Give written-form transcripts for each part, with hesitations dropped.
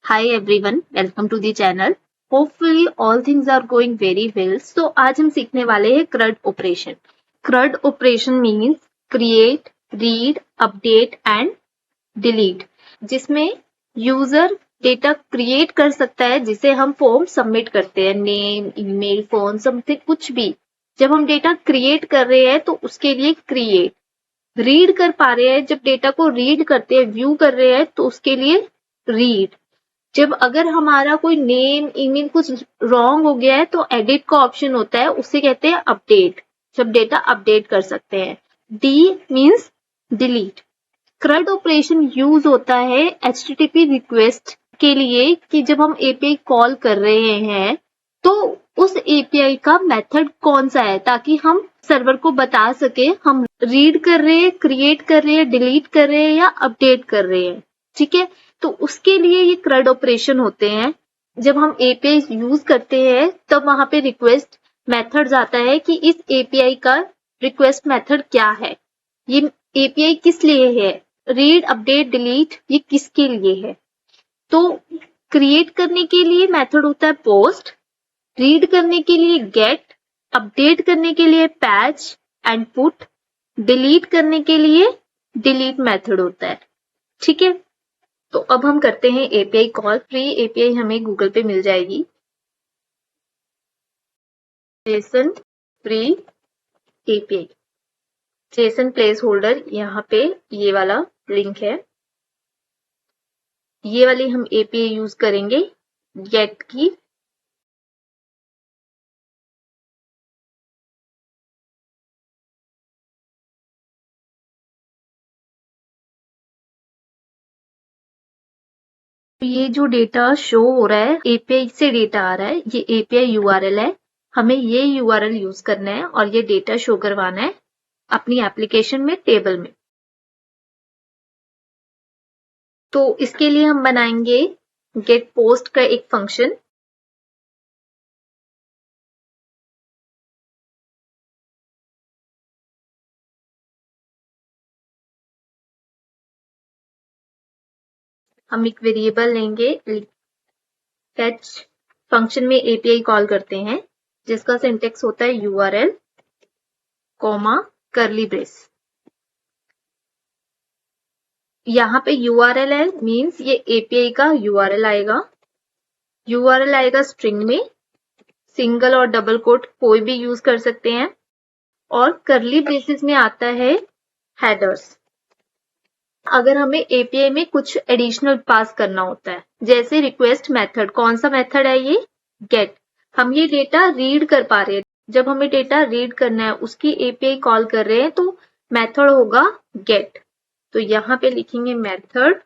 Hi everyone, welcome to the channel. Hopefully all things are going very well. So आज हम सीखने वाले हैं CRUD operation. CRUD operation means create, read, update and delete, जिसमें user data create कर सकता है जिसे हम फॉर्म सबमिट करते हैं, नेम, ईमेल, फोन, समथिंग कुछ भी. जब हम डेटा क्रिएट कर रहे हैं तो उसके लिए क्रिएट, रीड कर पा रहे हैं जब डेटा को रीड करते हैं, व्यू कर रहे हैं तो उसके लिए रीड. जब अगर हमारा कोई नेम ईमेल कुछ रॉन्ग हो गया है तो एडिट का ऑप्शन होता है, उसे कहते हैं अपडेट, जब डेटा अपडेट कर सकते हैं. D means delete. CRUD operation use होता है HTTP रिक्वेस्ट के लिए कि जब हम API कॉल कर रहे हैं तो उस API का मेथड कौन सा है, ताकि हम सर्वर को बता सके हम रीड कर रहे हैं, क्रिएट कर रहे हैं, डिलीट कर रहे हैं या अपडेट कर रहे हैं. ठीक है, तो उसके लिए ये CRUD ऑपरेशन होते हैं. जब हम API यूज करते हैं तब वहां पे रिक्वेस्ट मेथड आता है कि इस API का रिक्वेस्ट मेथड क्या है, ये API किस लिए है, रीड, अपडेट, डिलीट ये किसके लिए है. तो क्रिएट करने के लिए मेथड होता है पोस्ट, रीड करने के लिए गेट, अपडेट करने के लिए पैच एंड पुट, डिलीट करने के लिए डिलीट मेथड होता है. ठीक है, तो अब हम करते हैं API कॉल. फ्री API हमें गूगल पे मिल जाएगी. Jason free API, Jason place holder, यहाँ पे ये वाला लिंक है, ये वाली हम API यूज करेंगे गेट की. ये जो डेटा शो हो रहा है API से डेटा आ रहा है, ये API URL है. हमें ये URL यूज करना है और ये डेटा शो करवाना है अपनी एप्लीकेशन में, टेबल में. तो इसके लिए हम बनाएंगे गेट पोस्ट का एक फंक्शन. हम एक वेरिएबल लेंगे, फेच फंक्शन में API कॉल करते हैं जिसका सिंटेक्स होता है URL कॉमा करली ब्रेस. यहाँ पे URL है मीन्स ये API का URL आएगा. URL आएगा स्ट्रिंग में, सिंगल और डबल कोट कोई भी यूज कर सकते हैं. और करली ब्रेसेस में आता है हेडर्स. अगर हमें API में कुछ एडिशनल पास करना होता है, जैसे रिक्वेस्ट मेथड, कौन सा मेथड है ये, गेट. हम ये डेटा रीड कर पा रहे हैं, जब हमें डेटा रीड करना है उसकी API कॉल कर रहे हैं तो मेथड होगा गेट. तो यहाँ पे लिखेंगे मेथड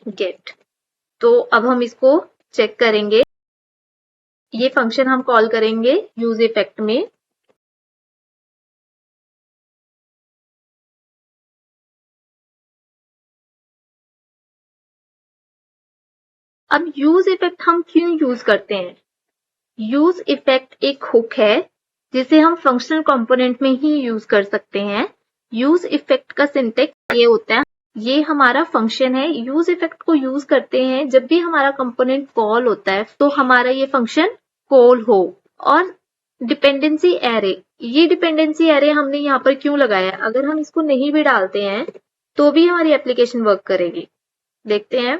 गेट. तो अब हम इसको चेक करेंगे. ये फंक्शन हम कॉल करेंगे यूज इफेक्ट में. अब यूज इफेक्ट हम क्यों यूज करते हैं. यूज इफेक्ट एक हुक है जिसे हम फंक्शनल कंपोनेंट में ही यूज कर सकते हैं. यूज इफेक्ट का सिंटेक्स ये होता है, ये हमारा फंक्शन है. यूज इफेक्ट को यूज करते हैं जब भी हमारा कंपोनेंट कॉल होता है तो हमारा ये फंक्शन कॉल हो. और डिपेंडेंसी एरे, ये डिपेंडेंसी एरे हमने यहाँ पर क्यों लगाया है, अगर हम इसको नहीं भी डालते हैं तो भी हमारी एप्लीकेशन वर्क करेगी. देखते हैं.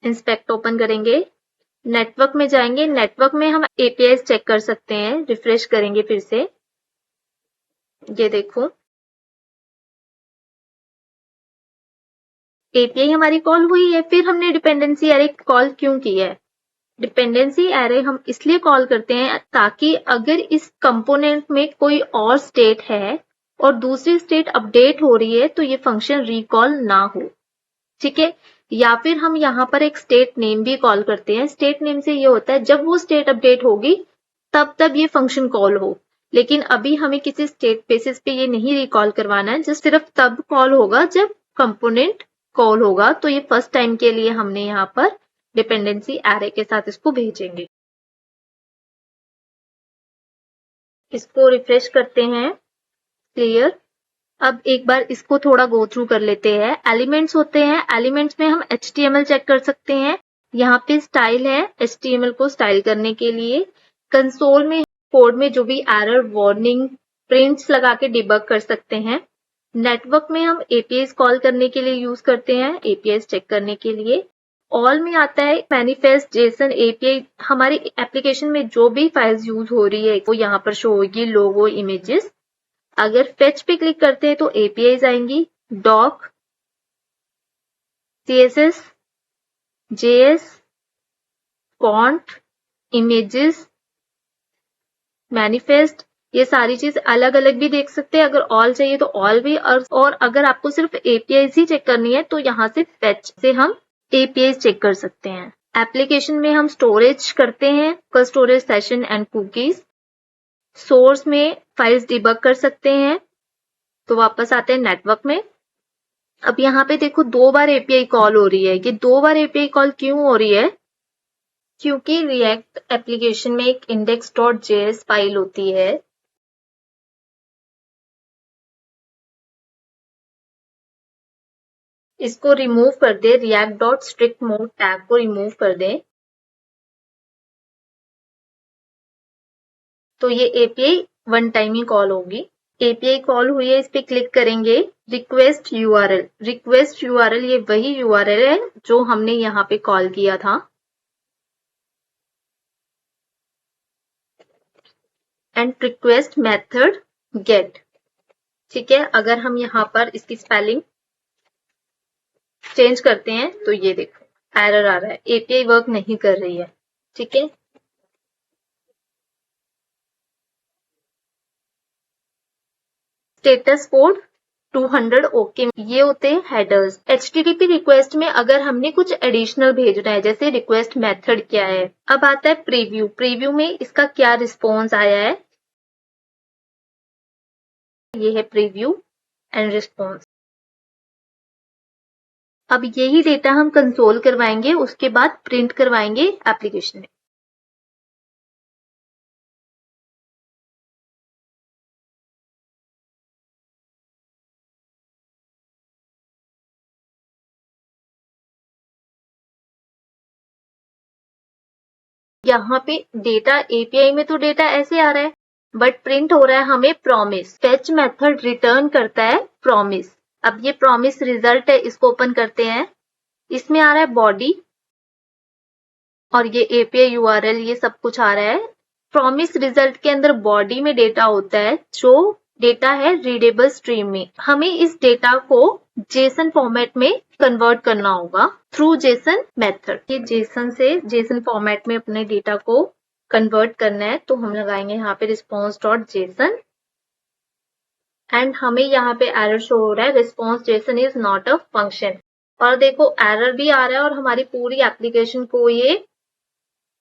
इंस्पेक्ट ओपन करेंगे, नेटवर्क में जाएंगे, नेटवर्क में हम API चेक कर सकते हैं. रिफ्रेश करेंगे फिर से, ये देखो API हमारी कॉल हुई है. फिर हमने डिपेंडेंसी एरे कॉल क्यों की है. डिपेंडेंसी एरे हम इसलिए कॉल करते हैं ताकि अगर इस कंपोनेंट में कोई और स्टेट है और दूसरी स्टेट अपडेट हो रही है तो ये फंक्शन रिकॉल ना हो. ठीक है, या फिर हम यहाँ पर एक स्टेट नेम भी कॉल करते हैं. स्टेट नेम से ये होता है जब वो स्टेट अपडेट होगी तब ये फंक्शन कॉल हो. लेकिन अभी हमें किसी स्टेट बेसिस पे ये नहीं रिकॉल करवाना है, जस्ट सिर्फ तब कॉल होगा जब कंपोनेंट कॉल होगा. तो ये फर्स्ट टाइम के लिए हमने यहाँ पर डिपेंडेंसी एरे के साथ इसको भेजेंगे. इसको रिफ्रेश करते हैं, क्लियर. अब एक बार इसको थोड़ा गो थ्रू कर लेते हैं। एलिमेंट्स होते हैं, एलिमेंट्स में हम HTML चेक कर सकते हैं। यहाँ पे स्टाइल है, HTML को स्टाइल करने के लिए। कंसोल में कोड में जो भी एरर, वार्निंग, प्रिंट्स लगा के डिबग कर सकते हैं। नेटवर्क में हम APIs कॉल करने के लिए यूज करते हैं, APIs चेक करने के लिए। ऑल में आता है मैनिफेस्ट, जेसन, API। हमारी एप्लीकेशन में जो भी फाइल्स यूज हो रही है वो यहाँ पर शो होगी, लोगो, इमेजेस। अगर फेच पे क्लिक करते हैं तो APIs आएंगी, doc, CSS, JS, font, images, manifest, ये सारी चीज अलग अलग भी देख सकते हैं। अगर ऑल चाहिए तो ऑल भी, और अगर आपको सिर्फ APIs ही चेक करनी है तो यहाँ से फेच से हम APIs चेक कर सकते हैं। एप्लीकेशन में हम स्टोरेज करते हैं, storage, session and cookies. Source में फाइल्स डिबग कर सकते हैं। तो वापस आते हैं नेटवर्क में। अब यहाँ पे देखो 2 बार API कॉल हो रही है। ये 2 बार API कॉल क्यों हो रही है? क्योंकि रिएक्ट एप्लीकेशन में एक index.js फाइल होती है। इसको रिमूव कर दे, react.strict_mode टैग को रिमूव कर दे, तो ये API वन टाइम ही कॉल होगी। API कॉल हुई है, इस पे क्लिक करेंगे, रिक्वेस्ट URL। रिक्वेस्ट URL ये वही URL है जो हमने यहाँ पे कॉल किया था। And request method gate. ठीक है, अगर हम यहाँ पर इसकी स्पेलिंग चेंज करते हैं तो ये देखो एरर आ रहा है, API वर्क नहीं कर रही है। ठीक है, स्टेटस कोड 200 ओके, ये होते हैं हेडर्स। HTTP रिक्वेस्ट में अगर हमने कुछ एडिशनल भेजना है, जैसे रिक्वेस्ट मेथड क्या है। अब आता है प्रीव्यू। प्रीव्यू में इसका क्या रिस्पॉन्स आया है, ये है प्रीव्यू एंड रिस्पॉन्स। अब यही डेटा हम कंसोल करवाएंगे, उसके बाद प्रिंट करवाएंगे एप्लीकेशन में। यहाँ पे डेटा API में तो डेटा ऐसे आ रहा है, बट प्रिंट हो रहा है हमें प्रॉमिस। फेच मेथड रिटर्न करता है प्रॉमिस। अब ये प्रॉमिस रिजल्ट है, इसको ओपन करते हैं। इसमें आ रहा है बॉडी और ये API URL, ये सब कुछ आ रहा है। प्रॉमिस रिजल्ट के अंदर बॉडी में डेटा होता है, जो डेटा है रीडेबल स्ट्रीम में। हमें इस डेटा को जेसन फॉर्मेट में कन्वर्ट करना होगा थ्रू जेसन मेथड। ये जेसन से जेसन फॉर्मेट में अपने डेटा को कन्वर्ट करना है, तो हम लगाएंगे यहाँ पे response.json एंड हमें यहाँ पे एरर शो हो रहा है, response.json is not a function. और देखो एरर भी आ रहा है और हमारी पूरी एप्लीकेशन को ये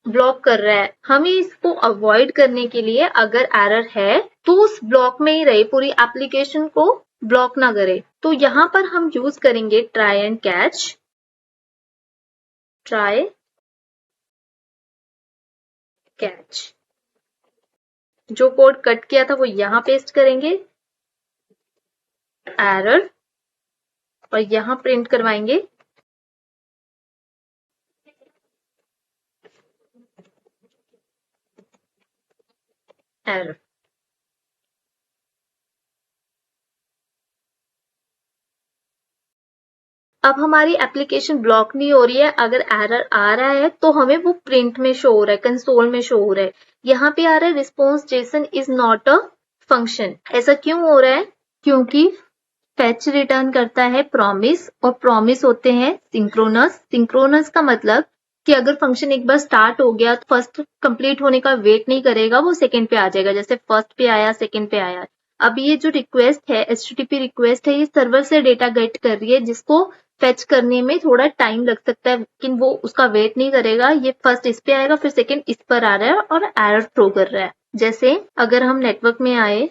ब्लॉक कर रहा है। हमें इसको अवॉइड करने के लिए अगर एरर है तो उस ब्लॉक में ही रहे, पूरी एप्लीकेशन को ब्लॉक ना करे। तो यहाँ पर हम यूज करेंगे try and catch. Try catch, जो कोड कट किया था वो यहाँ पेस्ट करेंगे, एरर, और यहाँ प्रिंट करवाएंगे एरर। अब हमारी एप्लीकेशन ब्लॉक नहीं हो रही है। अगर एरर आ रहा है तो हमें वो प्रिंट में शो हो रहा है, कंसोल में शो हो रहा है। यहाँ पे आ रहा है response Jason is not a function. ऐसा क्यों हो रहा है? क्योंकि फेच रिटर्न करता है प्रॉमिस, और प्रॉमिस होते हैं सिंक्रोनस। सिंक्रोनस का मतलब कि अगर फंक्शन एक बार स्टार्ट हो गया तो फर्स्ट कंप्लीट होने का वेट नहीं करेगा, वो सेकंड पे आ जाएगा। जैसे फर्स्ट पे आया, सेकंड पे आया। अब ये जो रिक्वेस्ट है, HTTP रिक्वेस्ट है, ये सर्वर से डेटा गेट कर रही है, जिसको फेच करने में थोड़ा टाइम लग सकता है, लेकिन वो उसका वेट नहीं करेगा। ये फर्स्ट इस पे आएगा, फिर सेकंड इस पर आ रहा है और एरर थ्रो कर रहा है। जैसे अगर हम नेटवर्क में आए,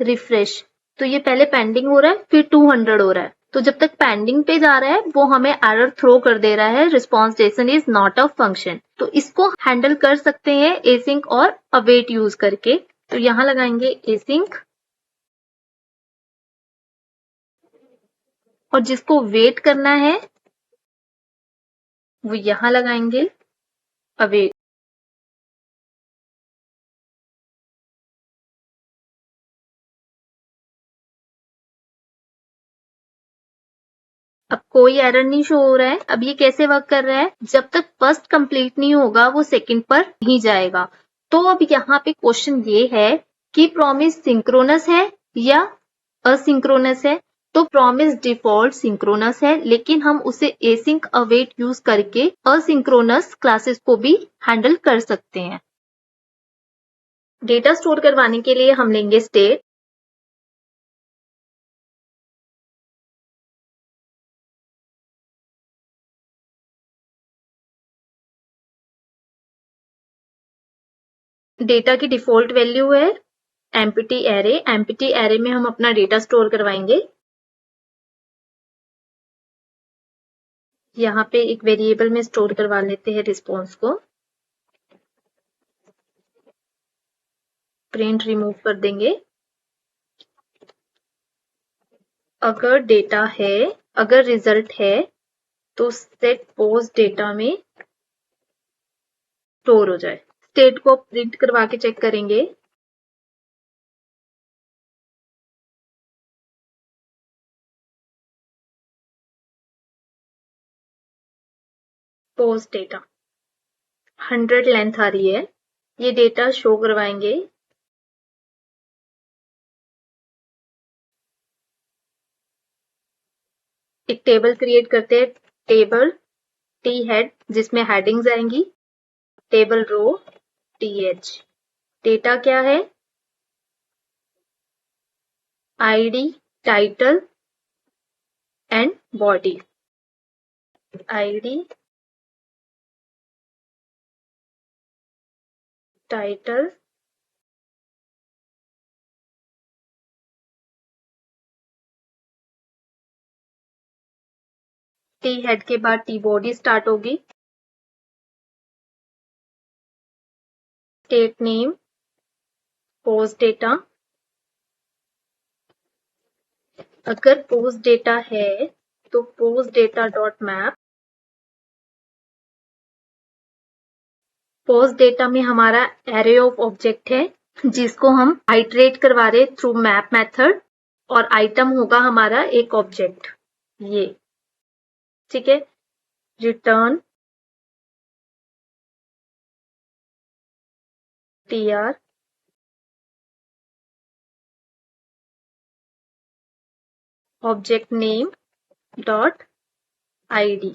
रिफ्रेश, तो ये पहले पेंडिंग हो रहा है, फिर 200 हो रहा है। तो जब तक पेंडिंग पे जा रहा है वो हमें एरर थ्रो कर दे रहा है, response Jason is not a function. तो इसको हैंडल कर सकते हैं एसिंक और अवेट यूज करके। तो यहां लगाएंगे एसिंक, और जिसको वेट करना है वो यहां लगाएंगे अवेट। अब कोई एरर नहीं शो हो रहा है। अब ये कैसे वर्क कर रहा है, जब तक फर्स्ट कंप्लीट नहीं होगा वो सेकंड पर नहीं जाएगा। तो अब यहाँ पे क्वेश्चन ये है कि प्रॉमिस सिंक्रोनस है या असिंक्रोनस है। तो प्रॉमिस डिफॉल्ट सिंक्रोनस है, लेकिन हम उसे एसिंक अवेट यूज करके असिंक्रोनस क्लासेस को भी हैंडल कर सकते हैं। डेटा स्टोर करवाने के लिए हम लेंगे स्टेट, डेटा की डिफॉल्ट वैल्यू है एम्प्टी एरे। एम्प्टी एरे में हम अपना डेटा स्टोर करवाएंगे। यहाँ पे एक वेरिएबल में स्टोर करवा लेते हैं रिस्पॉन्स को। प्रिंट रिमूव कर देंगे। अगर डेटा है, अगर रिजल्ट है तो सेट पोस्ट डेटा में स्टोर हो जाए। स्टेट को प्रिंट करवा के चेक करेंगे। पोस्ट डेटा 100 लेंथ आ रही है, ये डेटा शो करवाएंगे। एक टेबल क्रिएट करते हैं, टेबल टी हेड, जिसमें हेडिंग्स आएंगी, table rho T H. Data क्या है, ID, title and body. ID, title, T head के बाद टी बॉडी स्टार्ट होगी। State name, post data. अगर पोस्ट डेटा है तो post data dot map. Post data में हमारा एरे ऑफ ऑब्जेक्ट है जिसको हम आइटरेट करवा रहे थ्रू मैप मेथड, और आइटम होगा हमारा एक ऑब्जेक्ट, ये ठीक है। Return tr object name dot id।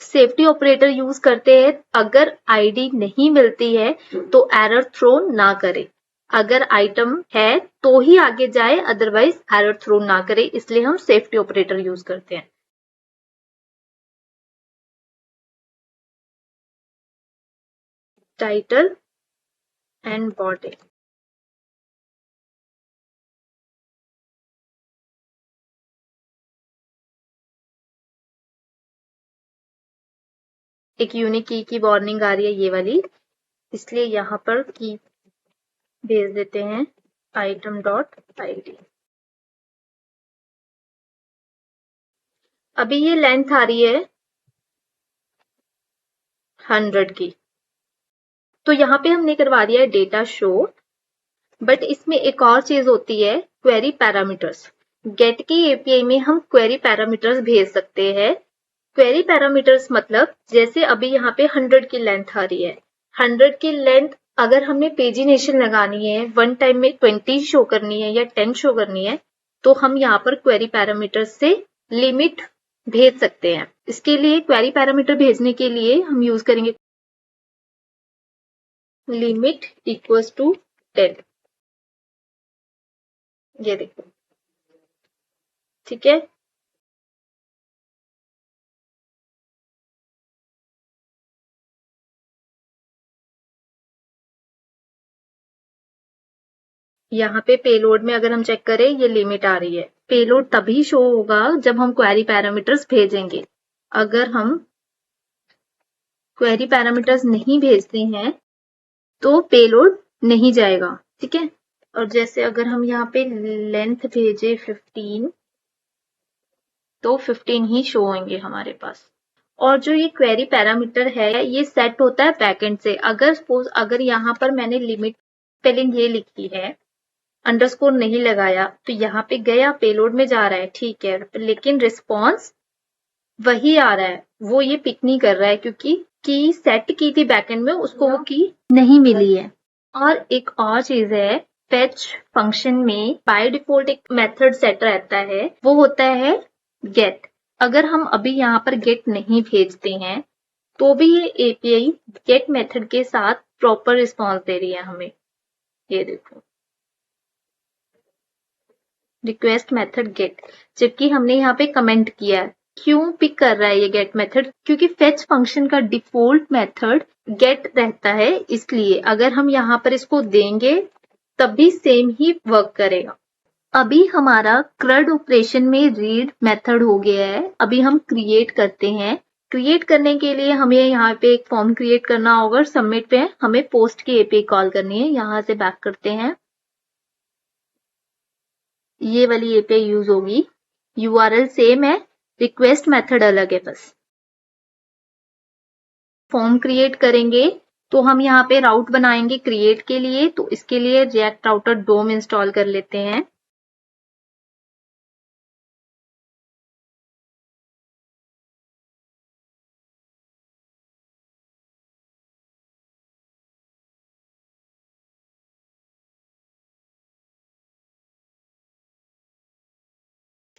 Safety operator use करते हैं, अगर आईडी नहीं मिलती है तो एरर थ्रो ना करे। अगर आइटम है तो ही आगे जाए, अदरवाइज एरर थ्रो ना करे, इसलिए हम सेफ्टी ऑपरेटर यूज करते हैं। Title and body. एक यूनिक की वार्निंग आ रही है ये वाली, इसलिए यहां पर की भेज देते हैं आइटम डॉट id। अभी ये लेंथ आ रही है 100 की, तो यहाँ पे हमने करवा दिया है डेटा शो। बट इसमें एक और चीज होती है, क्वेरी पैरामीटर्स। गेट की एपीआई में हम क्वेरी पैरामीटर्स भेज सकते हैं। क्वेरी पैरामीटर्स मतलब जैसे अभी यहाँ पे 100 की लेंथ आ रही है, 100 की लेंथ अगर हमने पेजिनेशन लगानी है, वन टाइम में 20 शो करनी है या 10 शो करनी है, तो हम यहाँ पर क्वेरी पैरामीटर्स से लिमिट भेज सकते हैं। इसके लिए क्वेरी पैरामीटर भेजने के लिए हम यूज करेंगे लिमिट इक्वल्स टू 10। ये देखो, ठीक है। यहाँ पे पेलोड में अगर हम चेक करें, ये लिमिट आ रही है। पेलोड तभी शो होगा जब हम क्वेरी पैरामीटर्स भेजेंगे। अगर हम क्वेरी पैरामीटर्स नहीं भेजते हैं तो पेलोड नहीं जाएगा। ठीक है। और जैसे अगर हम यहाँ पे लेंथ भेजे 15, तो 15 ही शो होंगे हमारे पास। और जो ये क्वेरी पैरामीटर है ये सेट होता है बैकएंड से। अगर सपोज अगर यहाँ पर मैंने लिमिट स्पेलिंग ये लिखी है, अंडरस्कोर नहीं लगाया, तो यहाँ पे गया पेलोड में जा रहा है, ठीक है, लेकिन रिस्पॉन्स वही आ रहा है, वो ये पिक नहीं कर रहा है क्योंकि की सेट की थी बैकएंड में, उसको वो की नहीं मिली है। और एक और चीज है, फेच फंक्शन में बाय डिफॉल्ट एक मेथड सेट रहता है, वो होता है गेट। अगर हम अभी यहाँ पर गेट नहीं भेजते हैं तो भी ये एपीआई गेट मेथड के साथ प्रॉपर रिस्पॉन्स दे रही है हमें। ये देखो, रिक्वेस्ट मेथड गेट, जबकि हमने यहाँ पे कमेंट किया है। क्यों पिक कर रहा है ये गेट मेथड? क्योंकि फेच फंक्शन का डिफॉल्ट मेथड गेट रहता है, इसलिए अगर हम यहाँ पर इसको देंगे तब भी सेम ही वर्क करेगा। अभी हमारा CRUD ऑपरेशन में रीड मेथड हो गया है। अभी हम क्रिएट करते हैं। क्रिएट करने के लिए हमें यहाँ पे एक फॉर्म क्रिएट करना होगा। सबमिट पे हमें पोस्ट की एपीआई कॉल करनी है। यहाँ से बैक करते हैं, ये वाली एपीआई यूज होगी। यूआरएल सेम है, रिक्वेस्ट मेथड अलग है बस। फॉर्म क्रिएट करेंगे तो हम यहाँ पे राउट बनाएंगे क्रिएट के लिए, तो इसके लिए रिएक्ट राउटर डोम इंस्टॉल कर लेते हैं।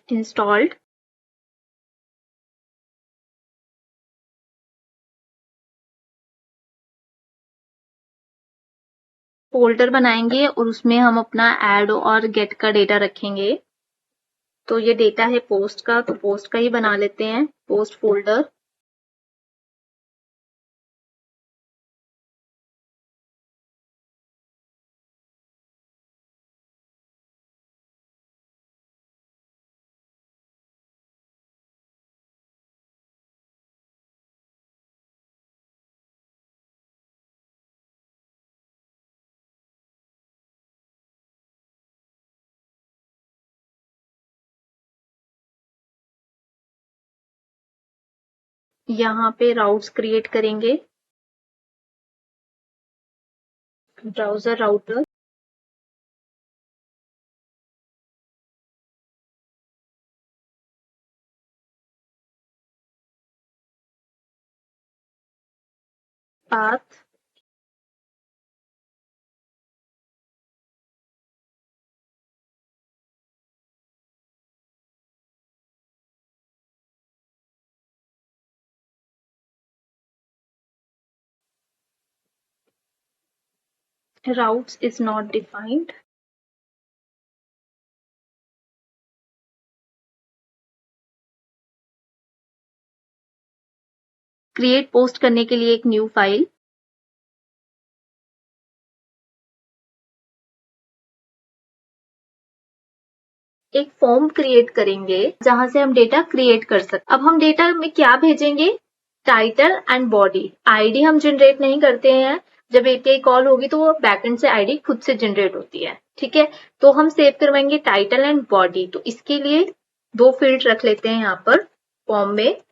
इंस्टॉल्ड। फोल्डर बनाएंगे और उसमें हम अपना ऐड और गेट का डेटा रखेंगे। तो ये डेटा है पोस्ट का, तो पोस्ट का ही बना लेते हैं, पोस्ट फोल्डर। यहाँ पे राउट्स क्रिएट करेंगे, browser router. Path, routes is not defined। Create post करने के लिए एक न्यू फाइल। एक फॉर्म क्रिएट करेंगे जहां से हम डेटा क्रिएट कर सकते। अब हम डेटा में क्या भेजेंगे? Title and body. आईडी हम जनरेट नहीं करते हैं, जब एपीआई कॉल होगी तो वो बैकएंड से आईडी खुद से जनरेट होती है, ठीक है। तो हम सेव करवाएंगे टाइटल एंड बॉडी। तो इसके लिए दो फील्ड रख लेते हैं यहाँ पर फॉर्म में।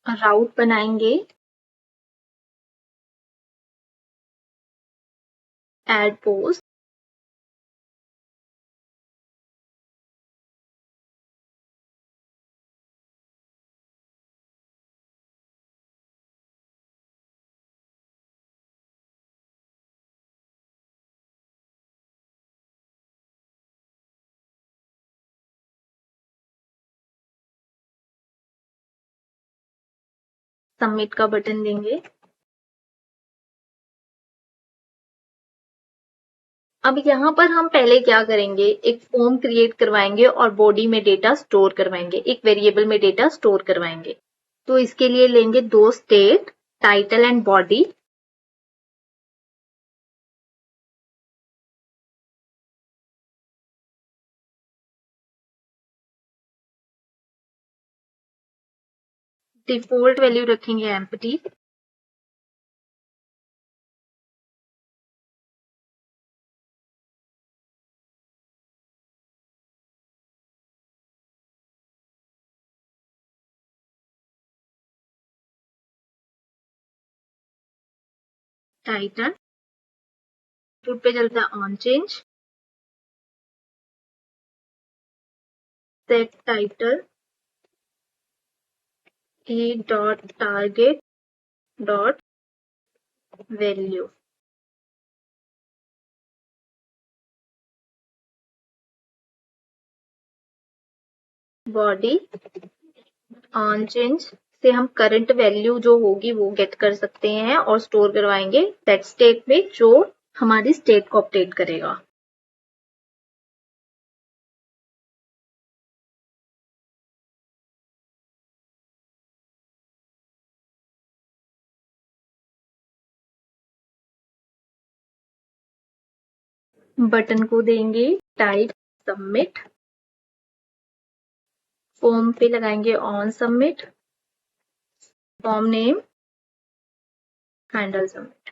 राउट बनाएंगे, एड पोस्ट, सबमिट का बटन देंगे। अब यहाँ पर हम पहले क्या करेंगे, एक फॉर्म क्रिएट करवाएंगे और बॉडी में डेटा स्टोर करवाएंगे, एक वेरिएबल में डेटा स्टोर करवाएंगे। तो इसके लिए लेंगे दो state, title and body. Default value रखेंगे एम्प्टी। टाइटल आउटपुट पे चलता है on change. Set title E dot target dot value. Body on change से हम करंट वैल्यू जो होगी वो गेट कर सकते हैं और स्टोर करवाएंगे सेट स्टेट में, जो हमारी स्टेट को अपडेट करेगा। बटन को देंगे टाइप सबमिट। फॉर्म पे लगाएंगे on submit, form name handle submit.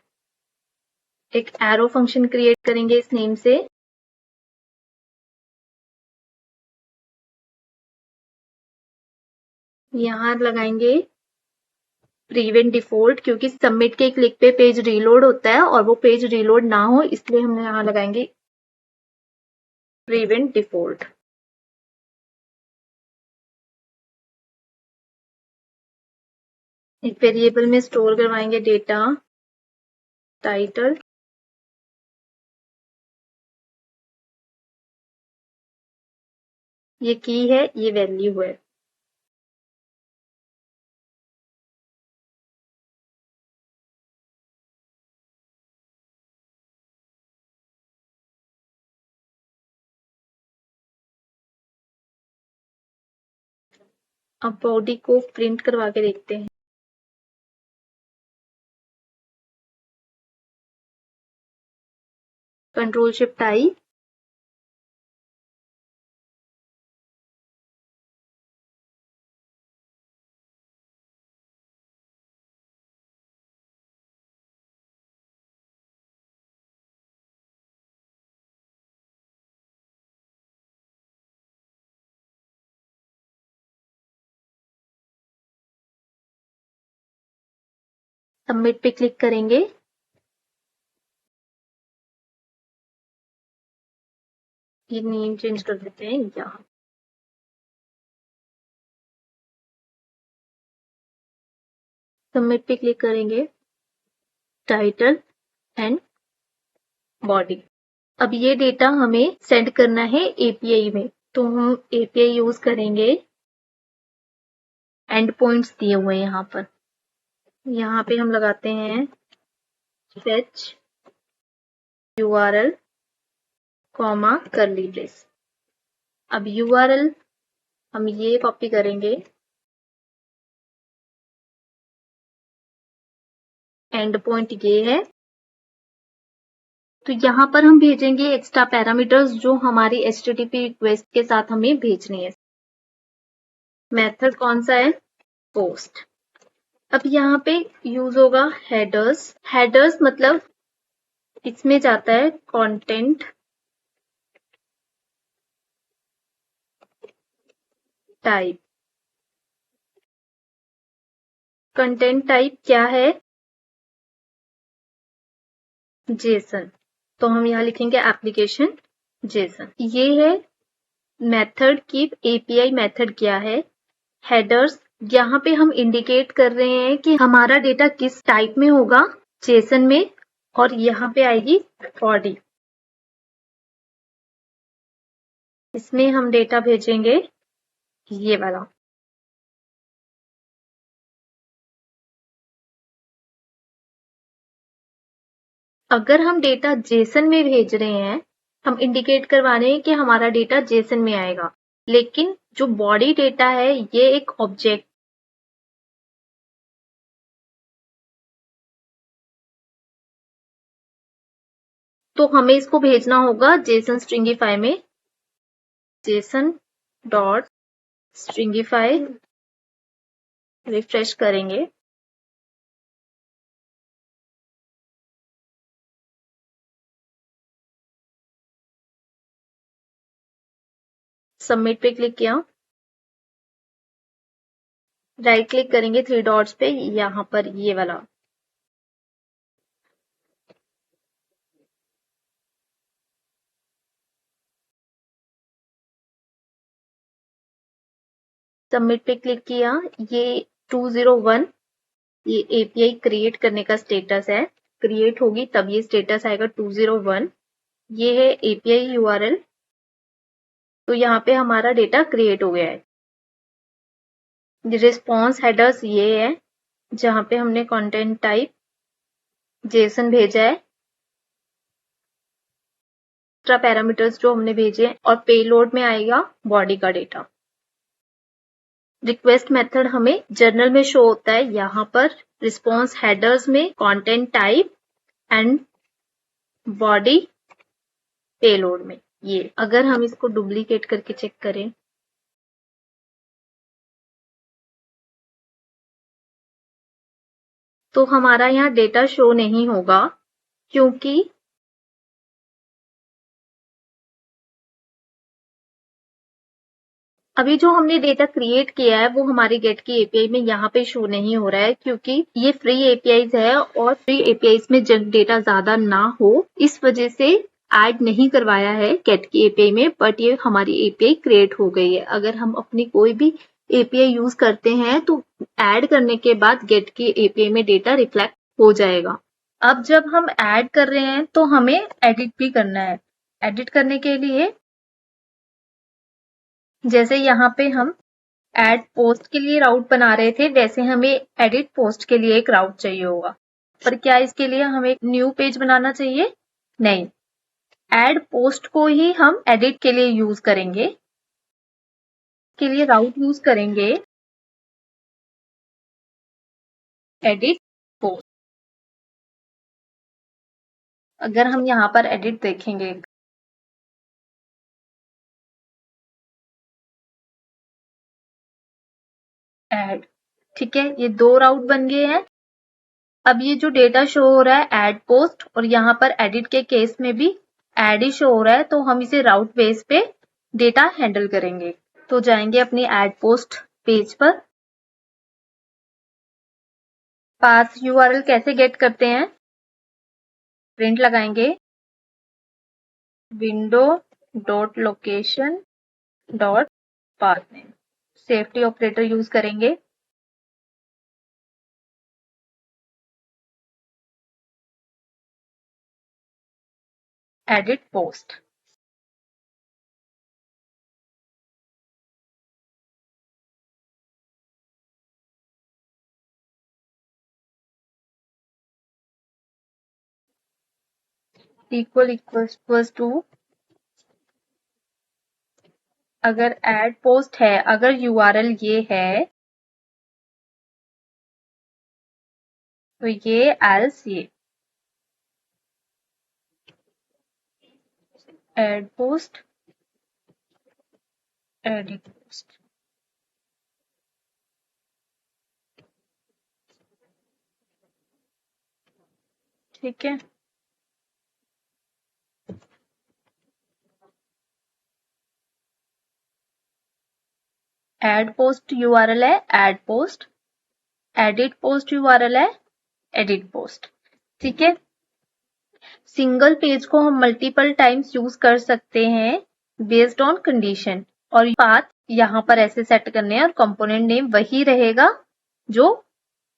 एक एरो फंक्शन क्रिएट करेंगे इस नेम से। यहां लगाएंगे प्रिवेंट डिफॉल्ट, क्योंकि सबमिट के क्लिक पे पेज रीलोड होता है और वो पेज रीलोड ना हो, इसलिए हम यहां लगाएंगे प्रिवेंट डिफॉल्ट। एक वेरिएबल में स्टोर करवाएंगे डेटा टाइटल, ये की है, ये वैल्यू है। अब बॉडी को प्रिंट करवा के देखते हैं। कंट्रोल शिफ्ट आई, सबमिट पे क्लिक करेंगे। ये नेम चेंज कर देते हैं यहाँ। सबमिट पे क्लिक करेंगे, टाइटल एंड बॉडी। अब ये डेटा हमें सेंड करना है एपीआई में, तो हम एपीआई यूज करेंगे। एंड पॉइंट्स दिए हुए हैं यहाँ पर, यहाँ पे हम लगाते हैं फेच यूआरएल कॉमा करली ब्रेस। अब यूआरएल हम ये कॉपी करेंगे, एंड पॉइंट ये है, तो यहाँ पर हम भेजेंगे एक्स्ट्रा पैरामीटर्स जो हमारी एचटीटीपी रिक्वेस्ट के साथ हमें भेजनी है। मेथड कौन सा है, पोस्ट। अब यहाँ पे यूज होगा हेडर्स। हेडर्स मतलब इसमें जाता है कंटेंट टाइप। कंटेंट टाइप क्या है, जेसन, तो हम यहाँ लिखेंगे एप्लीकेशन जेसन। ये है मेथड की एपीआई मेथड क्या है। हेडर्स, यहाँ पे हम इंडिकेट कर रहे हैं कि हमारा डेटा किस टाइप में होगा, जेसन में, और यहाँ पे आएगी बॉडी, इसमें हम डेटा भेजेंगे ये वाला। अगर हम डेटा जेसन में भेज रहे हैं, हम इंडिकेट करवा रहे हैं कि हमारा डेटा जेसन में आएगा, लेकिन जो बॉडी डेटा है ये एक ऑब्जेक्ट, तो हमें इसको भेजना होगा जेसन स्ट्रिंगिफाई में। जेसन डॉट स्ट्रिंगिफाई, रिफ्रेश करेंगे, सबमिट पे क्लिक किया, राइट क्लिक करेंगे 3 डॉट्स पे, यहां पर ये वाला, सबमिट पे क्लिक किया। ये 201 ये एपीआई क्रिएट करने का स्टेटस है, क्रिएट होगी तब ये स्टेटस आएगा 201। ये है एपीआई यूआरएल, तो यहाँ पे हमारा डेटा क्रिएट हो गया है। रिस्पॉन्स हेडर्स ये है जहां पे हमने कंटेंट टाइप जेसन भेजा है, एक्स्ट्रा पैरामीटर्स जो हमने भेजे हैं, और पेलोड में आएगा बॉडी का डेटा। रिक्वेस्ट मेथड हमें जर्नल में शो होता है, यहाँ पर रिस्पॉन्स हेडर्स में content type and body payload में। ये अगर हम इसको डुप्लीकेट करके चेक करें, तो हमारा यहाँ डेटा शो नहीं होगा, क्योंकि अभी जो हमने डेटा क्रिएट किया है वो हमारी गेट की एपीआई में यहाँ पे शो नहीं हो रहा है, क्योंकि ये फ्री एपीआईज है और फ्री एपीआईज में जब डेटा ज्यादा ना हो इस वजह से ऐड नहीं करवाया है गेट की एपीआई में, बट ये हमारी एपीआई क्रिएट हो गई है। अगर हम अपनी कोई भी एपीआई यूज करते हैं तो ऐड करने के बाद गेट की एपीआई में डेटा रिफ्लेक्ट हो जाएगा। अब जब हम ऐड कर रहे हैं तो हमें एडिट भी करना है। एडिट करने के लिए जैसे यहाँ पे हम एड पोस्ट के लिए राउट बना रहे थे, वैसे हमें एडिट पोस्ट के लिए एक राउट चाहिए होगा। पर क्या इसके लिए हमें एक न्यू पेज बनाना चाहिए? नहीं, एड पोस्ट को ही हम एडिट के लिए यूज करेंगे। के लिए राउट यूज करेंगे एडिट पोस्ट। अगर हम यहाँ पर एडिट देखेंगे, एड, ठीक है, ये 2 राउट बन गए हैं। अब ये जो डेटा शो हो रहा है एड पोस्ट, और यहाँ पर एडिट के केस में भी एड ही शो हो रहा है, तो हम इसे राउट बेस पे डेटा हैंडल करेंगे। तो जाएंगे अपनी एड पोस्ट पेज पर। पास यूआरएल कैसे गेट करते हैं? प्रिंट लगाएंगे window dot location dot path name, safety operator use करेंगे। एडिट पोस्ट, इक्वल्स टू, अगर एड पोस्ट है, अगर यूआरएल ये है तो ये एल्स ये एड पोस्ट एडिट पोस्ट, ठीक है। एड पोस्ट यूआरएल है add post, edit post URL है एडिट पोस्ट, ठीक है। सिंगल पेज को हम मल्टीपल टाइम्स यूज कर सकते हैं बेस्ड ऑन कंडीशन, और पाथ यहाँ पर ऐसे सेट करने हैं और कंपोनेंट नेम वही रहेगा जो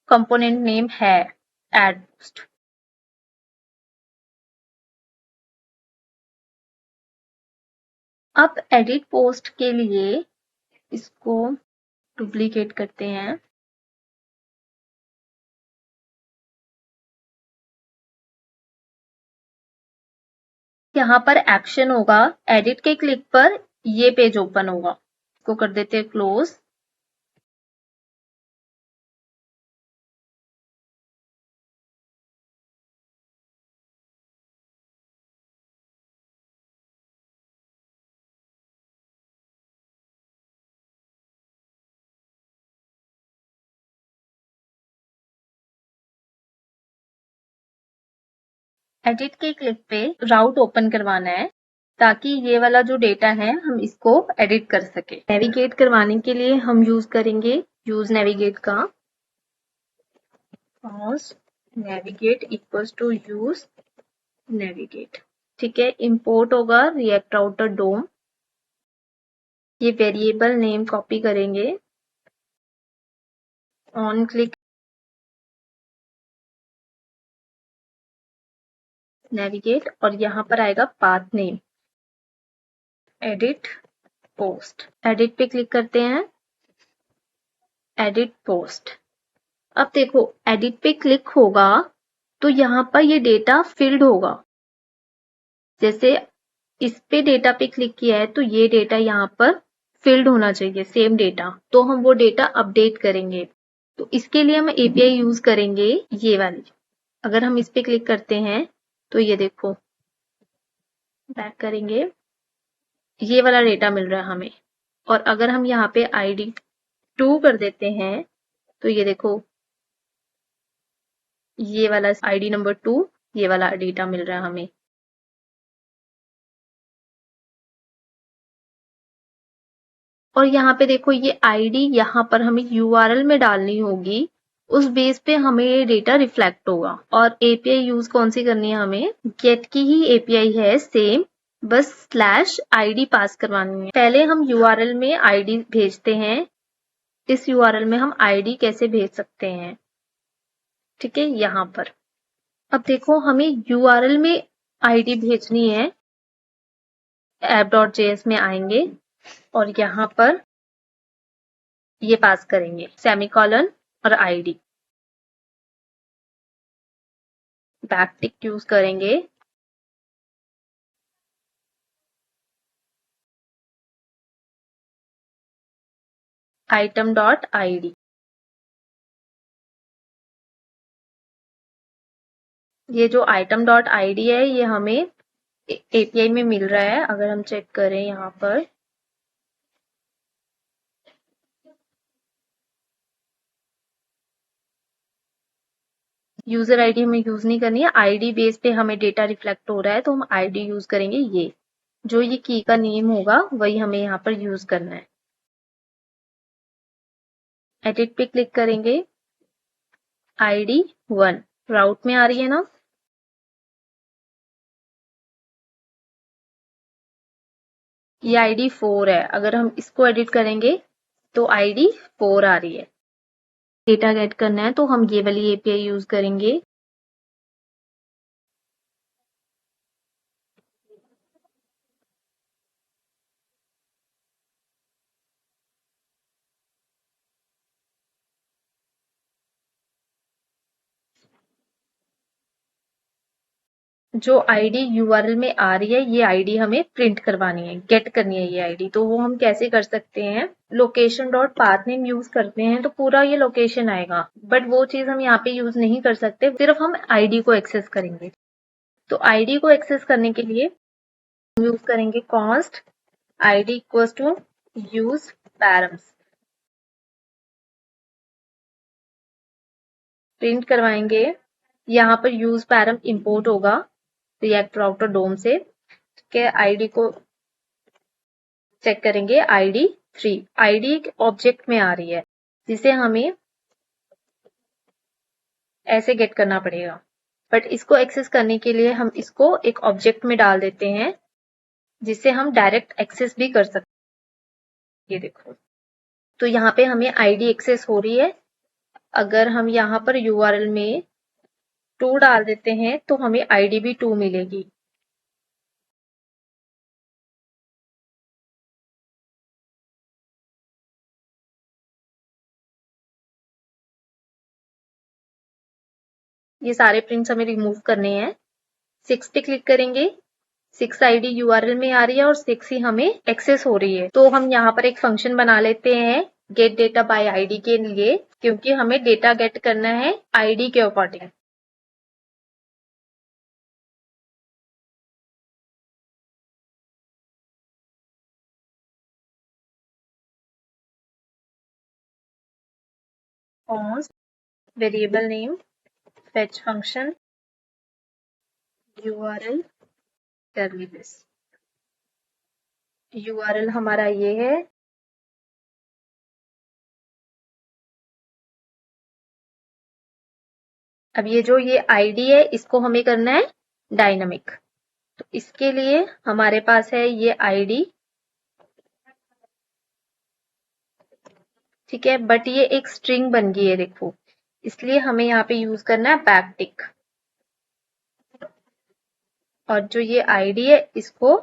कंपोनेंट नेम है एड पोस्ट। अब एडिट पोस्ट के लिए इसको डुप्लीकेट करते हैं, यहाँ पर एक्शन होगा, एडिट के क्लिक पर ये पेज ओपन होगा, इसको कर देते हैं क्लोज। एडिट के क्लिक पे राउट ओपन करवाना है ताकि ये वाला जो डेटा है हम इसको एडिट कर सके। नेविगेट करवाने के लिए हम यूज करेंगे यूज नेविगेट का, navigate equals to use navigate. ठीक है, इंपोर्ट होगा रिएक्ट राउटर डोम, ये वेरिएबल नेम कॉपी करेंगे, ऑन क्लिक नेविगेट और यहाँ पर आएगा path name, edit post, edit पे क्लिक करते हैं, एडिट पोस्ट। अब देखो एडिट पे क्लिक होगा तो यहाँ पर ये डेटा फिल्ड होगा, जैसे इस पे डेटा पे क्लिक किया है तो ये डेटा यहाँ पर फिल्ड होना चाहिए सेम डेटा, तो हम वो डेटा अपडेट करेंगे। तो इसके लिए हम एपीआई यूज करेंगे ये वाली। अगर हम इस पे क्लिक करते हैं तो ये देखो, बैक करेंगे, ये वाला डेटा मिल रहा है हमें। और अगर हम यहाँ पे आईडी 2 कर देते हैं तो ये देखो, ये वाला आईडी नंबर 2, ये वाला डेटा मिल रहा है हमें। और यहाँ पे देखो ये आईडी यहाँ पर हमें यूआरएल में डालनी होगी, उस बेस पे हमें ये डेटा रिफ्लेक्ट होगा। और एपीआई यूज कौन सी करनी है, हमें गेट की ही एपीआई है सेम, बस स्लैश आईडी पास करवानी है। पहले हम यूआरएल में आईडी भेजते हैं, इस यूआरएल में हम आईडी कैसे भेज सकते हैं। ठीक है, यहाँ पर अब देखो हमें यूआरएल में आईडी भेजनी है, app.js में आएंगे और यहाँ पर ये पास करेंगे सेमीकोलन और आईडी, बैकटिक यूज करेंगे, item.id, ये जो item.id है ये हमें एपीआई में मिल रहा है। अगर हम चेक करें यहाँ पर, यूजर आईडी हमें यूज नहीं करनी है, आईडी बेस पे हमें डेटा रिफ्लेक्ट हो रहा है तो हम आईडी यूज करेंगे। ये जो ये की का नेम होगा वही हमें यहाँ पर यूज करना है। एडिट पे क्लिक करेंगे, आईडी 1 राउट में आ रही है ना, ये आईडी 4 है, अगर हम इसको एडिट करेंगे तो आईडी 4 आ रही है। डेटा गेट करना है तो हम ये वाली एपीआई यूज करेंगे, जो आईडी यूआरएल में आ रही है ये आईडी हमें प्रिंट करवानी है, गेट करनी है ये आईडी। तो वो हम कैसे कर सकते हैं, location dot path name use करते हैं तो पूरा ये लोकेशन आएगा, बट वो चीज हम यहाँ पे यूज नहीं कर सकते, सिर्फ हम आईडी को एक्सेस करेंगे। तो आईडी को एक्सेस करने के लिए हम यूज करेंगे const ID equals to use params, print करवाएंगे, यहाँ पर यूज पैरम इंपोर्ट होगा रिएक्ट राउटर डोम से। ठीक है, आईडी को चेक करेंगे, आईडी 3, आईडी एक ऑब्जेक्ट में आ रही है जिसे हमें ऐसे गेट करना पड़ेगा, बट इसको एक्सेस करने के लिए हम इसको एक ऑब्जेक्ट में डाल देते हैं जिससे हम डायरेक्ट एक्सेस भी कर सकते हैं। ये देखो, तो यहाँ पे हमें आईडी एक्सेस हो रही है। अगर हम यहाँ पर यूआरएल में 2 डाल देते हैं तो हमें आईडी भी 2 मिलेगी। ये सारे प्रिंट्स हमें रिमूव करने हैं। 6 पे क्लिक करेंगे, 6 आईडी यूआरएल में आ रही है और 6 ही हमें एक्सेस हो रही है। तो हम यहाँ पर एक फंक्शन बना लेते हैं गेट डेटा बाय आईडी के लिए, क्योंकि हमें डेटा गेट करना है आईडी के according. const variable name fetch function URL curly brace। URL हमारा ये है, अब ये आईडी है इसको हमें करना है डायनामिक। तो इसके लिए हमारे पास है ये आईडी, ठीक है, बट ये एक स्ट्रिंग बन गई है देखो, इसलिए हमें यहाँ पे यूज करना है बैकटिक। और जो ये आईडी है इसको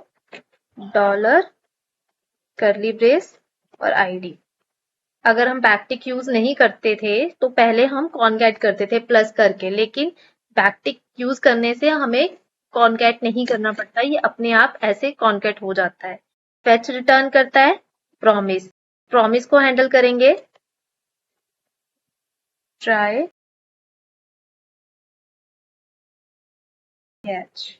डॉलर करली ब्रेस और आईडी। अगर हम बैकटिक यूज नहीं करते थे तो पहले हम कॉनकैट करते थे प्लस करके, लेकिन बैकटिक यूज करने से हमें कॉनकैट नहीं करना पड़ता, ये अपने आप ऐसे कॉनकैट हो जाता है। फेच रिटर्न करता है प्रॉमिस, प्रॉमिस को हैंडल करेंगे ट्राई कैच।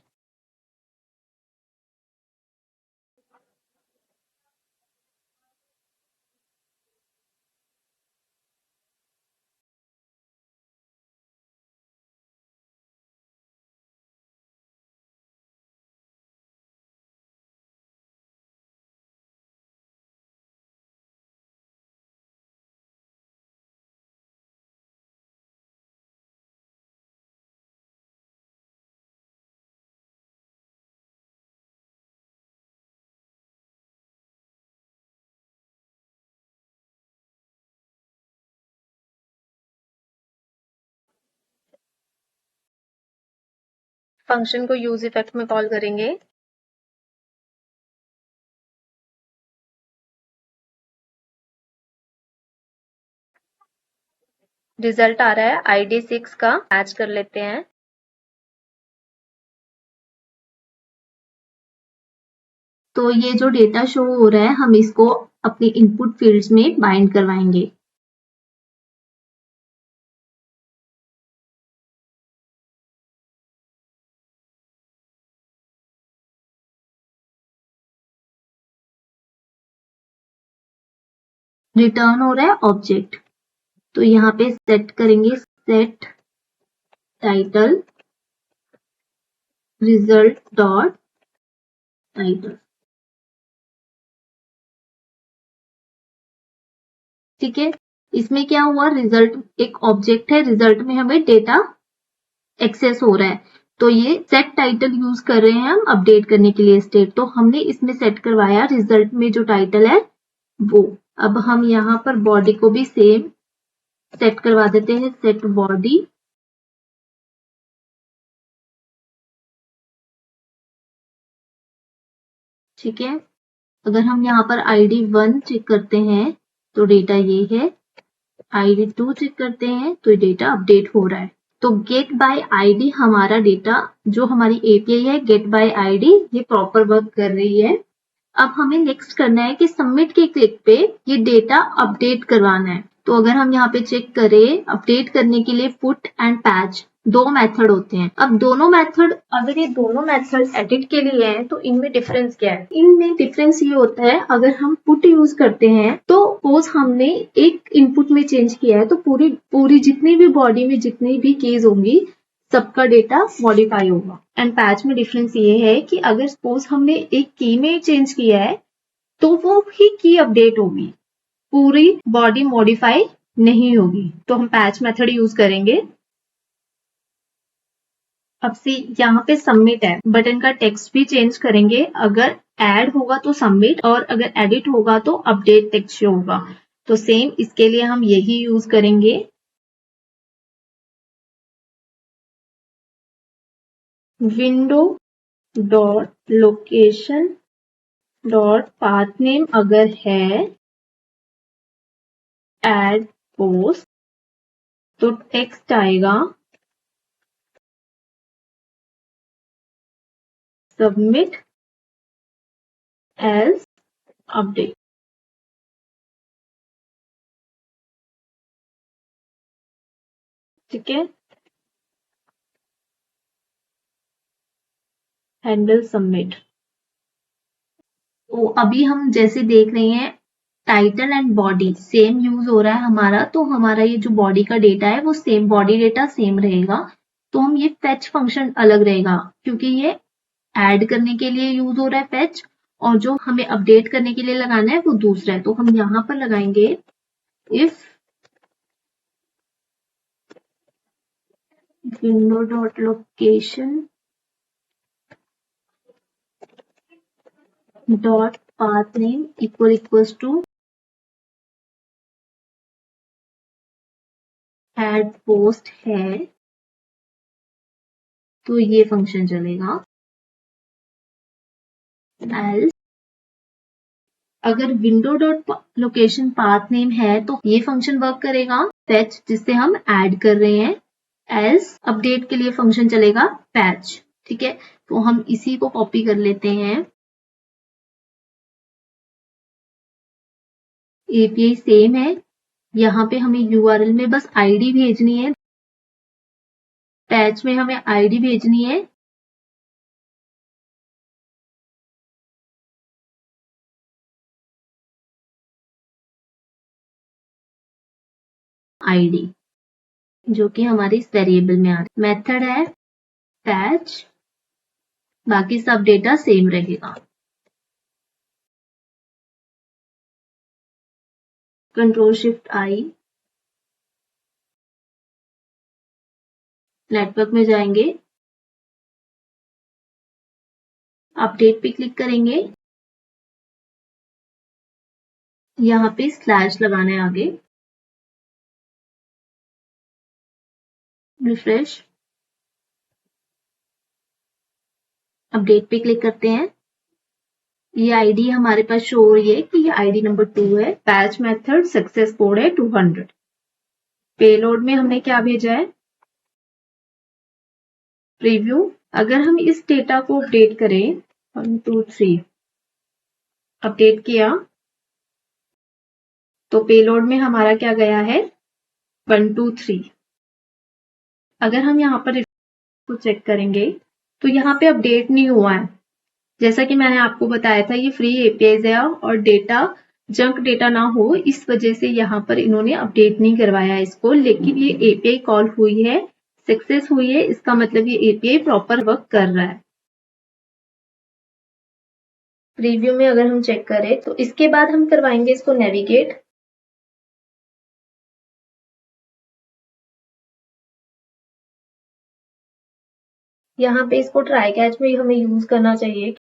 फंक्शन को यूज इफेक्ट में कॉल करेंगे। रिजल्ट आ रहा है आईडी 6 का, मैच कर लेते हैं। तो ये जो डेटा शो हो रहा है हम इसको अपने इनपुट फील्ड्स में बाइंड करवाएंगे। रिटर्न हो रहा है ऑब्जेक्ट, तो यहाँ पे सेट करेंगे set title result dot title, ठीक है। इसमें क्या हुआ, रिजल्ट एक ऑब्जेक्ट है, रिजल्ट में हमें डेटा एक्सेस हो रहा है, तो ये सेट टाइटल यूज कर रहे हैं हम अपडेट करने के लिए स्टेट, तो हमने इसमें सेट करवाया रिजल्ट में जो टाइटल है वो। अब हम यहाँ पर बॉडी को भी सेम सेट करवा देते हैं, सेट बॉडी, ठीक है। अगर हम यहाँ पर आईडी 1 चेक करते हैं तो डेटा ये है, आईडी 2 चेक करते हैं तो डेटा अपडेट हो रहा है। तो गेट बाय आईडी हमारा डेटा, जो हमारी एपीआई है गेट बाय आईडी, ये प्रॉपर वर्क कर रही है। अब हमें नेक्स्ट करना है कि सबमिट के क्लिक पे ये डेटा अपडेट करवाना है। तो अगर हम यहाँ पे चेक करें, अपडेट करने के लिए पुट एंड पैच 2 मेथड होते हैं। अब दोनों मेथड, अगर ये दोनों मेथड एडिट के लिए हैं तो इनमें डिफरेंस क्या है? इनमें डिफरेंस ये होता है, अगर हम पुट यूज करते हैं तो सपोज हमने एक इनपुट में चेंज किया है तो पूरी जितनी भी बॉडी में जितनी भी कीज होंगी सबका डेटा मॉडिफाई होगा। एंड पैच में डिफरेंस ये है कि अगर सपोज हमने एक की में चेंज किया है तो वो ही की अपडेट होगी, पूरी बॉडी मॉडिफाई नहीं होगी। तो हम पैच मेथड यूज करेंगे। अब से यहाँ पे सबमिट है, बटन का टेक्स्ट भी चेंज करेंगे, अगर ऐड होगा तो सबमिट और अगर एडिट होगा तो अपडेट टेक्स्ट शो होगा। तो सेम इसके लिए हम यही यूज करेंगे। Window dot location dot path name अगर है एड पोस्ट तो टेक्स्ट आएगा सबमिट एज अपडेट। ठीक है, हैंडल सबमिट। तो अभी हम जैसे देख रहे हैं title and body same use हो रहा है हमारा, तो हमारा ये जो बॉडी का डेटा है वो सेम, बॉडी डेटा सेम रहेगा। तो हम ये फेच फंक्शन अलग रहेगा क्योंकि ये ऐड करने के लिए यूज हो रहा है फेच, और जो हमें अपडेट करने के लिए लगाना है वो दूसरा है। तो हम यहां पर लगाएंगे if window dot location dot path name equals to add post है, तो ये फंक्शन चलेगा। एल्स अगर window dot location path name है तो ये फंक्शन वर्क करेगा फेच, जिससे हम ऐड कर रहे हैं। एल्स अपडेट के लिए फंक्शन चलेगा पैच। ठीक है, तो हम इसी को कॉपी कर लेते हैं। एपीआई सेम है, यहाँ पे हमें यूआरएल में बस आईडी भेजनी है, पैच में हमें आईडी भेजनी है। आईडी जो कि हमारे इस वेरिएबल में आ रही है। मेथड है पैच, बाकी सब डेटा सेम रहेगा। कंट्रोल शिफ्ट आई, नेटवर्क में जाएंगे, अपडेट पे क्लिक करेंगे, यहाँ पे स्लैश लगाना है आगे, रिफ्रेश, अपडेट पे क्लिक करते हैं। ये आईडी हमारे पास शो हो रही है कि ये आईडी नंबर 2 है। पैच मेथड सक्सेस कोड है 200। पेलोड में हमने क्या भेजा है, प्रीव्यू। अगर हम इस डेटा को अपडेट करें 1 2 3, अपडेट किया तो पेलोड में हमारा क्या गया है 1 2 3। अगर हम यहाँ पर को चेक करेंगे तो यहाँ पे अपडेट नहीं हुआ है। जैसा कि मैंने आपको बताया था ये फ्री एपीआई है और डेटा जंक डेटा ना हो इस वजह से यहाँ पर इन्होंने अपडेट नहीं करवाया इसको, लेकिन ये एपीआई कॉल हुई है, सक्सेस हुई है, इसका मतलब ये एपीआई प्रॉपर वर्क कर रहा है। प्रीव्यू में अगर हम चेक करें तो इसके बाद हम करवाएंगे इसको नेविगेट। यहाँ पे इसको ट्राई कैच में हमें यूज करना चाहिए।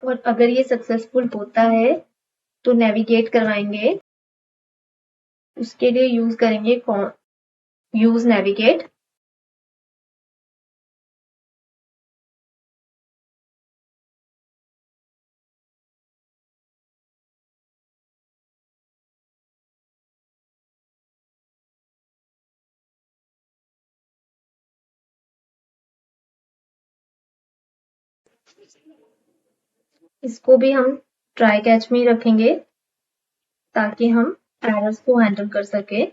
और अगर ये सक्सेसफुल होता है तो नेविगेट करवाएंगे, उसके लिए यूज करेंगे यूज नेविगेट। इसको भी हम ट्राई कैच में ही रखेंगे ताकि हम एरर्स को हैंडल कर सके।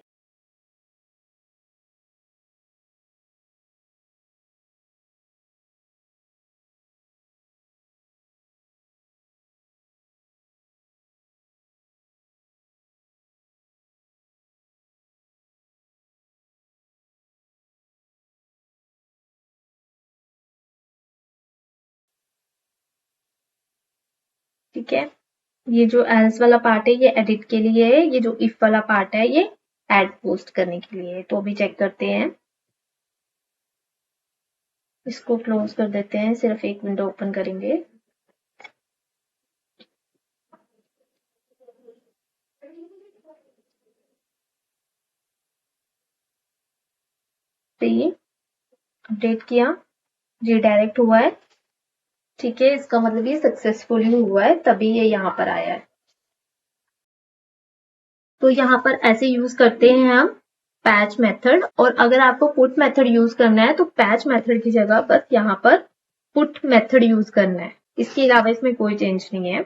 ठीक है, ये जो एल्स वाला पार्ट है ये एडिट के लिए है, ये जो इफ वाला पार्ट है ये ऐड पोस्ट करने के लिए है। तो अभी चेक करते हैं, इसको क्लोज कर देते हैं, सिर्फ एक विंडो ओपन करेंगे। से अपडेट किया, रिडायरेक्ट हुआ है। ठीक है, इसका मतलब ये सक्सेसफुली हुआ है, तभी ये यहाँ पर आया है। तो यहाँ पर ऐसे यूज करते हैं हम पैच मेथड, और अगर आपको पुट मेथड यूज करना है तो पैच मेथड की जगह बस यहाँ पर पुट मेथड यूज करना है, इसके अलावा इसमें कोई चेंज नहीं है।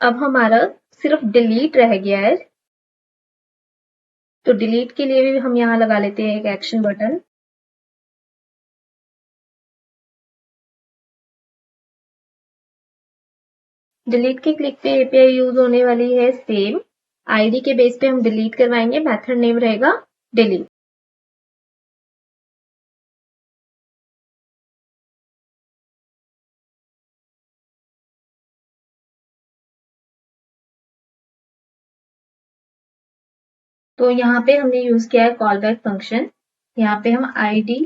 अब हमारा सिर्फ डिलीट रह गया है, तो डिलीट के लिए भी हम यहाँ लगा लेते हैं एक एक्शन बटन। डिलीट के क्लिक पे एपीआई यूज होने वाली है सेम, आईडी के बेस पे हम डिलीट करवाएंगे, मेथड नेम रहेगा डिलीट। तो यहाँ पे हमने यूज किया है कॉल बैक फंक्शन, यहाँ पे हम आईडी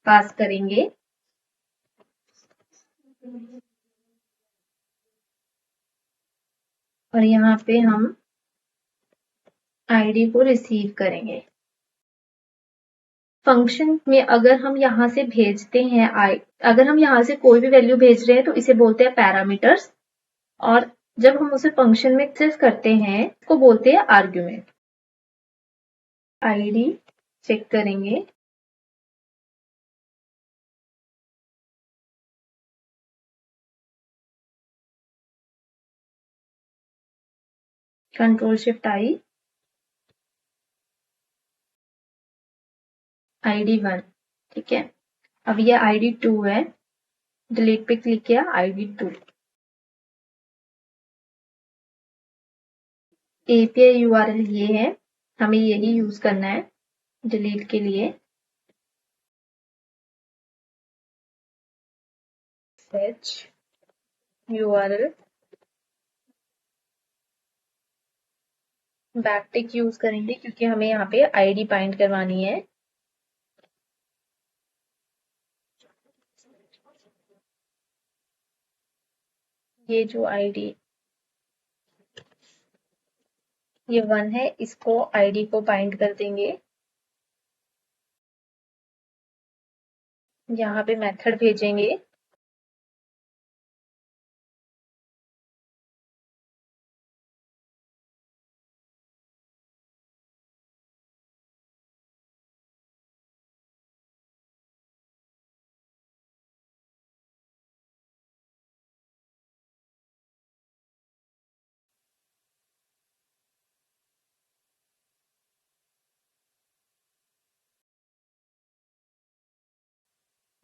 पास करेंगे, और यहाँ पे हम आईडी को रिसीव करेंगे। फंक्शन में अगर हम यहाँ से भेजते हैं अगर हम यहाँ से कोई भी वैल्यू भेज रहे हैं तो इसे बोलते हैं पैरामीटर्स, और जब हम उसे फंक्शन में एक्सेस करते हैं इसको बोलते हैं आर्ग्यूमेंट। आईडी चेक करेंगे, कंट्रोल शिफ्ट आई, आईडी 1। ठीक है, अब ये आईडी 2 है, डिलीट पे क्लिक किया, आईडी 2। एपीआई यूआरएल ये है, हमें यही यूज करना है डिलीट के लिए। फेच यूआरएल, बैकटिक यूज करेंगे क्योंकि हमें यहाँ पे आईडी बाइंड करवानी है। ये जो आईडी ये 1 है, इसको आईडी को बाइंड कर देंगे। यहाँ पे मेथड भेजेंगे,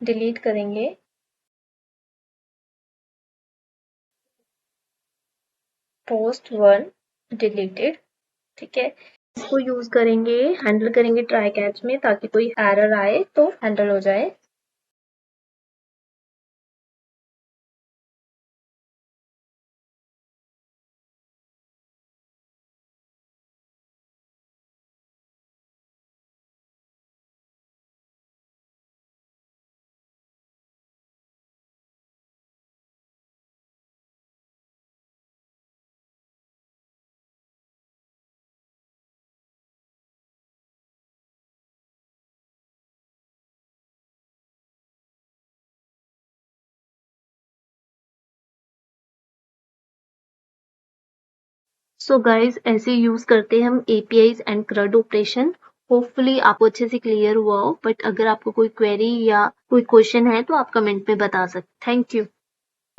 डिलीट करेंगे, पोस्ट 1 डिलीटेड। ठीक है, इसको यूज करेंगे, हैंडल करेंगे ट्राई कैच में, ताकि कोई एरर आए तो हैंडल हो जाए। सो गाइज ऐसे यूज करते हैं हम APIs and CRUD operation. Hopefully आपको अच्छे से क्लियर हुआ हो, बट अगर आपको कोई क्वेरी या कोई क्वेश्चन है तो आप कमेंट में बता सकते। Thank you.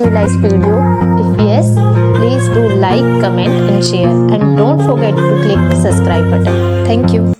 Like video? If yes, please do like, comment and share, and don't forget to click subscribe button. Thank you.